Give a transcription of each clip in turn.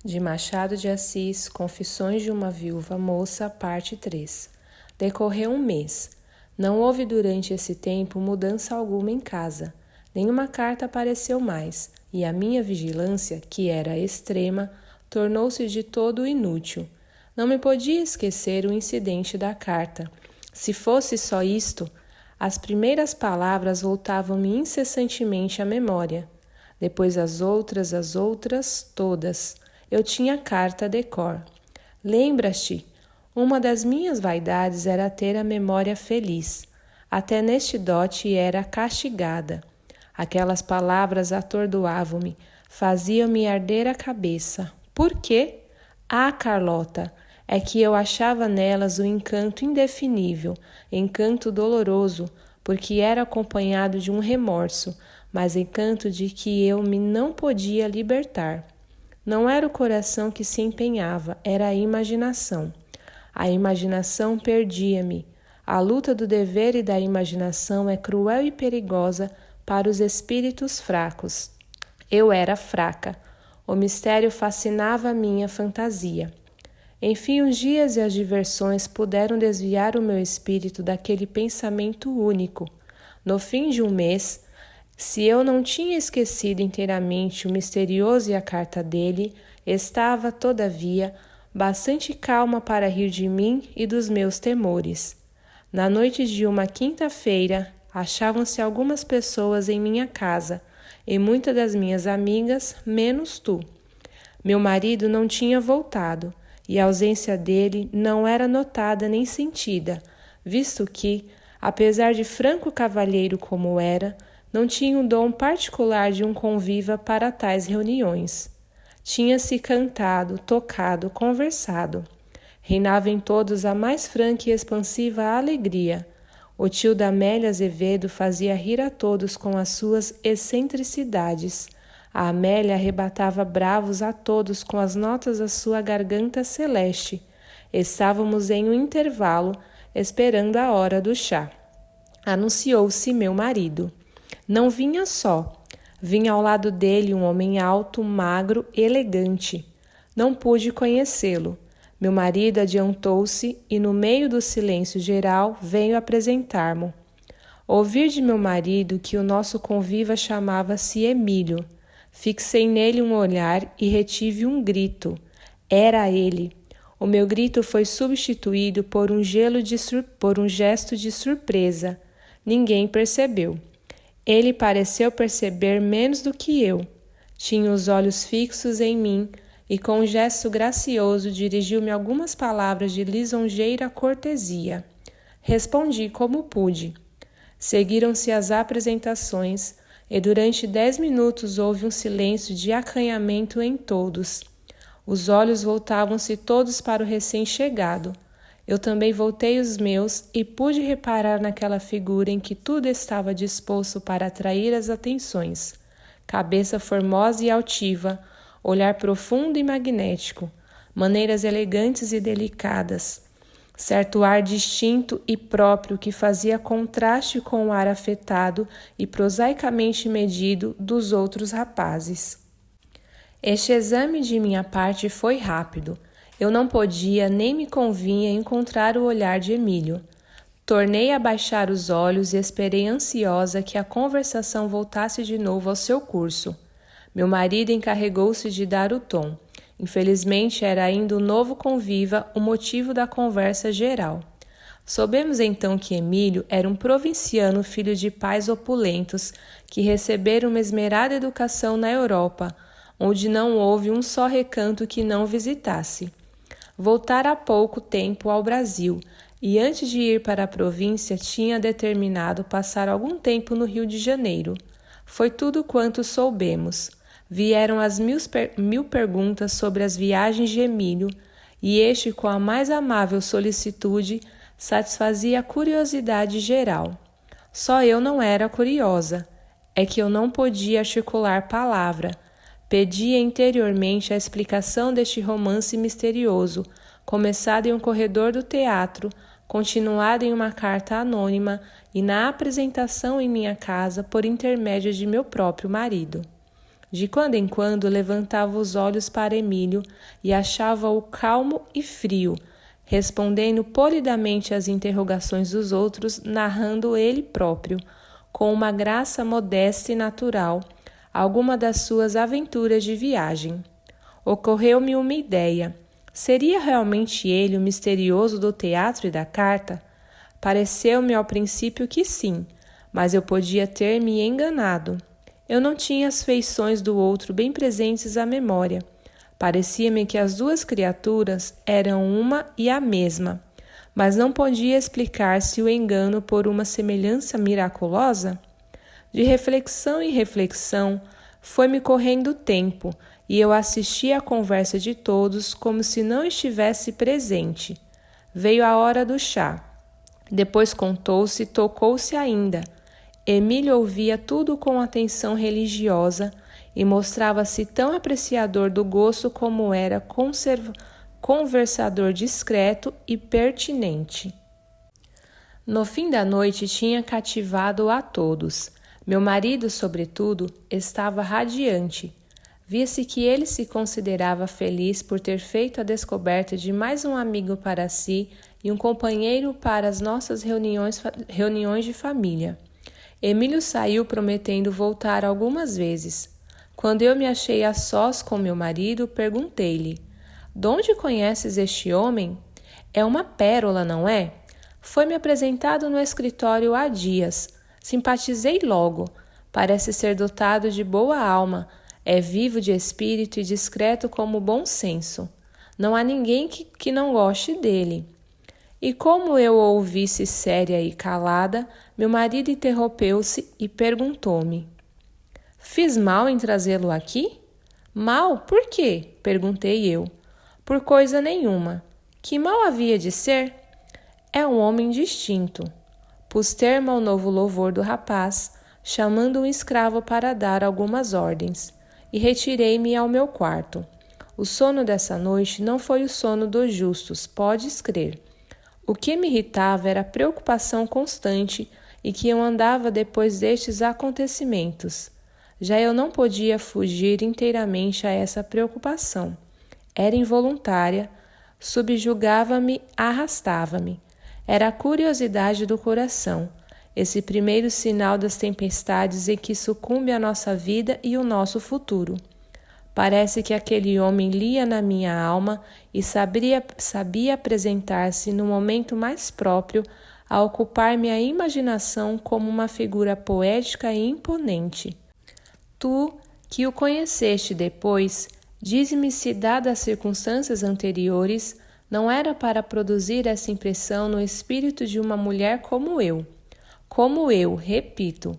De Machado de Assis, Confissões de uma Viúva Moça, parte 3. Decorreu um mês. Não houve durante esse tempo mudança alguma em casa. Nenhuma carta apareceu mais, e a minha vigilância, que era extrema, tornou-se de todo inútil. Não me podia esquecer o incidente da carta. Se fosse só isto, as primeiras palavras voltavam-me incessantemente à memória. Depois as outras, todas. Eu tinha a carta de cor. Lembras-te? Uma das minhas vaidades era ter a memória feliz. Até neste dote era castigada. Aquelas palavras atordoavam-me, faziam-me arder a cabeça. Por quê? Ah, Carlota, é que eu achava nelas um encanto indefinível, encanto doloroso, porque era acompanhado de um remorso, mas encanto de que eu me não podia libertar. Não era o coração que se empenhava, era a imaginação. A imaginação perdia-me. A luta do dever e da imaginação é cruel e perigosa para os espíritos fracos. Eu era fraca. O mistério fascinava a minha fantasia. Enfim, os dias e as diversões puderam desviar o meu espírito daquele pensamento único. No fim de um mês, se eu não tinha esquecido inteiramente o misterioso e a carta dele, estava, todavia, bastante calma para rir de mim e dos meus temores. Na noite de uma quinta-feira, achavam-se algumas pessoas em minha casa, e muitas das minhas amigas, menos tu. Meu marido não tinha voltado, e a ausência dele não era notada nem sentida, visto que, apesar de franco cavalheiro como era, não tinha o dom particular de um conviva para tais reuniões. Tinha-se cantado, tocado, conversado. Reinava em todos a mais franca e expansiva alegria. O tio da Amélia Azevedo fazia rir a todos com as suas excentricidades. A Amélia arrebatava bravos a todos com as notas da sua garganta celeste. Estávamos em um intervalo, esperando a hora do chá. Anunciou-se meu marido. Não vinha só. Vinha ao lado dele um homem alto, magro, elegante. Não pude conhecê-lo. Meu marido adiantou-se e, no meio do silêncio geral, veio apresentar-mo. Ouvi de meu marido que o nosso conviva chamava-se Emílio. Fixei nele um olhar e retive um grito. Era ele. O meu grito foi substituído por um gesto de surpresa. Ninguém percebeu. Ele pareceu perceber menos do que eu. Tinha os olhos fixos em mim e, com um gesto gracioso, dirigiu-me algumas palavras de lisonjeira cortesia. Respondi como pude. Seguiram-se as apresentações e durante 10 minutos houve um silêncio de acanhamento em todos. Os olhos voltavam-se todos para o recém-chegado. Eu também voltei os meus e pude reparar naquela figura em que tudo estava disposto para atrair as atenções. Cabeça formosa e altiva, olhar profundo e magnético, maneiras elegantes e delicadas, certo ar distinto e próprio que fazia contraste com o ar afetado e prosaicamente medido dos outros rapazes. Este exame de minha parte foi rápido. Eu não podia nem me convinha encontrar o olhar de Emílio. Tornei a baixar os olhos e esperei ansiosa que a conversação voltasse de novo ao seu curso. Meu marido encarregou-se de dar o tom. Infelizmente era ainda o novo conviva o motivo da conversa geral. Soubemos então que Emílio era um provinciano filho de pais opulentos que receberam uma esmerada educação na Europa, onde não houve um só recanto que não visitasse. Voltara há pouco tempo ao Brasil e antes de ir para a província tinha determinado passar algum tempo no Rio de Janeiro. Foi tudo quanto soubemos. Vieram as mil perguntas sobre as viagens de Emílio e este, com a mais amável solicitude, satisfazia a curiosidade geral. Só eu não era curiosa. É que eu não podia articular palavra. Pedia interiormente a explicação deste romance misterioso, começado em um corredor do teatro, continuado em uma carta anônima e na apresentação em minha casa por intermédio de meu próprio marido. De quando em quando levantava os olhos para Emílio e achava-o calmo e frio, respondendo polidamente às interrogações dos outros, narrando ele próprio, com uma graça modesta e natural, alguma das suas aventuras de viagem. Ocorreu-me uma ideia. Seria realmente ele o misterioso do teatro e da carta? Pareceu-me ao princípio que sim, mas eu podia ter me enganado. Eu não tinha as feições do outro bem presentes à memória. Parecia-me que as duas criaturas eram uma e a mesma, mas não podia explicar-se o engano por uma semelhança miraculosa? De reflexão em reflexão, foi-me correndo o tempo, e eu assisti à conversa de todos como se não estivesse presente. Veio a hora do chá. Depois contou-se e tocou-se ainda. Emílio ouvia tudo com atenção religiosa e mostrava-se tão apreciador do gosto como era conversador discreto e pertinente. No fim da noite tinha cativado a todos. Meu marido, sobretudo, estava radiante. Via-se que ele se considerava feliz por ter feito a descoberta de mais um amigo para si e um companheiro para as nossas reuniões de família. Emílio saiu prometendo voltar algumas vezes. Quando eu me achei a sós com meu marido, perguntei-lhe: "Donde conheces este homem? É uma pérola, não é? Foi-me apresentado no escritório há dias. Simpatizei logo. Parece ser dotado de boa alma, é vivo de espírito e discreto como bom senso. Não há ninguém que não goste dele." E como eu o ouvisse séria e calada, meu marido interrompeu-se e perguntou-me: "Fiz mal em trazê-lo aqui?" "Mal? Por quê?" perguntei eu. "Por coisa nenhuma. Que mal havia de ser?" "É um homem distinto." Pus termo ao novo louvor do rapaz, chamando um escravo para dar algumas ordens, e retirei-me ao meu quarto. O sono dessa noite não foi o sono dos justos, podes crer. O que me irritava era a preocupação constante e que eu andava depois destes acontecimentos. Já eu não podia fugir inteiramente a essa preocupação. Era involuntária, subjugava-me, arrastava-me. Era a curiosidade do coração, esse primeiro sinal das tempestades em que sucumbe a nossa vida e o nosso futuro. Parece que aquele homem lia na minha alma e sabia apresentar-se no momento mais próprio a ocupar minha imaginação como uma figura poética e imponente. Tu, que o conheceste depois, dize-me se, dadas as circunstâncias anteriores, não era para produzir essa impressão no espírito de uma mulher como eu. Como eu, repito.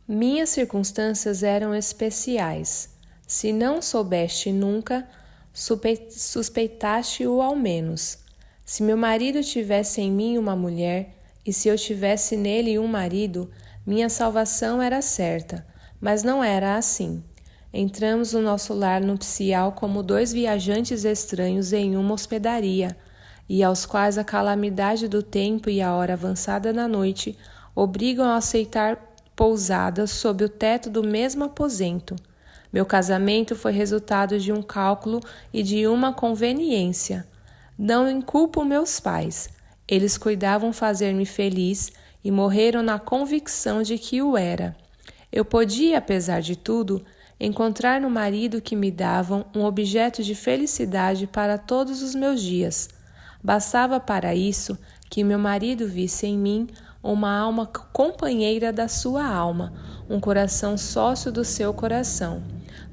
Minhas circunstâncias eram especiais. Se não soubeste nunca, suspeitaste-o ao menos. Se meu marido tivesse em mim uma mulher, e se eu tivesse nele um marido, minha salvação era certa, mas não era assim. Entramos no nosso lar nupcial como dois viajantes estranhos em uma hospedaria, e aos quais a calamidade do tempo e a hora avançada da noite obrigam a aceitar pousadas sob o teto do mesmo aposento. Meu casamento foi resultado de um cálculo e de uma conveniência. Não inculpo meus pais. Eles cuidavam fazer-me feliz e morreram na convicção de que o era. Eu podia, apesar de tudo, encontrar no marido que me davam um objeto de felicidade para todos os meus dias. Bastava para isso que meu marido visse em mim uma alma companheira da sua alma, um coração sócio do seu coração.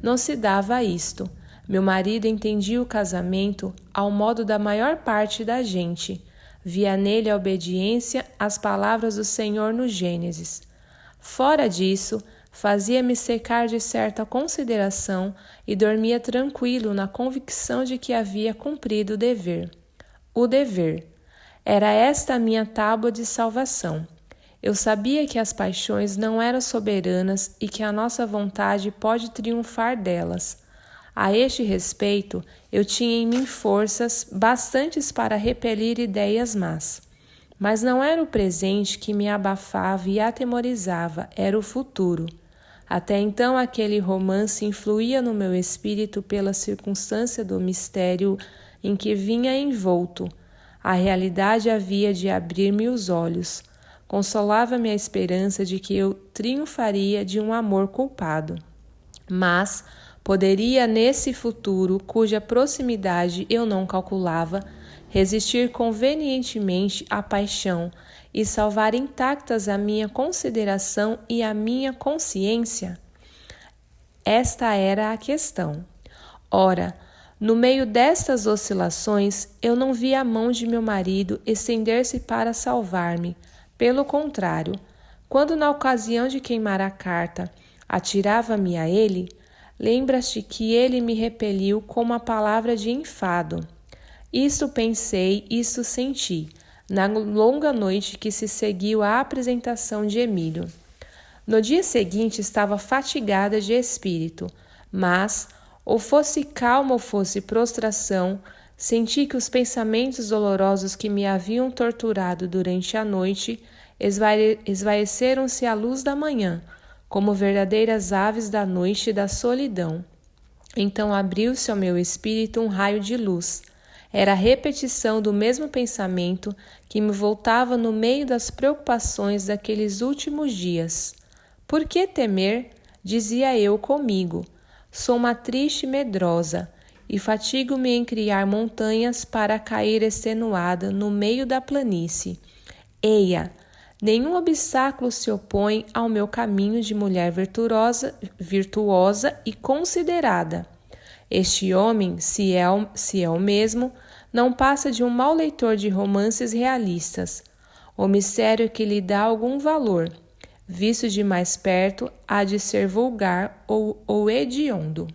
Não se dava isto. Meu marido entendia o casamento ao modo da maior parte da gente. Via nele a obediência às palavras do Senhor no Gênesis. Fora disso, fazia-me secar de certa consideração e dormia tranquilo na convicção de que havia cumprido o dever. O dever. Era esta a minha tábua de salvação. Eu sabia que as paixões não eram soberanas e que a nossa vontade pode triunfar delas. A este respeito, eu tinha em mim forças bastantes para repelir ideias más. Mas não era o presente que me abafava e atemorizava, era o futuro. Até então, aquele romance influía no meu espírito pela circunstância do mistério em que vinha envolto. A realidade havia de abrir-me os olhos. Consolava-me a esperança de que eu triunfaria de um amor culpado. Mas poderia, nesse futuro, cuja proximidade eu não calculava, resistir convenientemente à paixão e salvar intactas a minha consideração e a minha consciência? Esta era a questão. Ora, no meio destas oscilações, eu não vi a mão de meu marido estender-se para salvar-me. Pelo contrário, quando na ocasião de queimar a carta, atirava-me a ele, lembras-te que ele me repeliu com uma palavra de enfado. Isto pensei, isto senti, na longa noite que se seguiu à apresentação de Emílio. No dia seguinte estava fatigada de espírito, mas, ou fosse calma ou fosse prostração, senti que os pensamentos dolorosos que me haviam torturado durante a noite esvaeceram-se à luz da manhã, como verdadeiras aves da noite e da solidão. Então abriu-se ao meu espírito um raio de luz. Era a repetição do mesmo pensamento que me voltava no meio das preocupações daqueles últimos dias. Por que temer? Dizia eu comigo. Sou uma triste medrosa e fatigo-me em criar montanhas para cair extenuada no meio da planície. Eia! Nenhum obstáculo se opõe ao meu caminho de mulher virtuosa e considerada. Este homem, se é o mesmo, não passa de um mau leitor de romances realistas. O mistério que lhe dá algum valor, visto de mais perto, há de ser vulgar ou hediondo.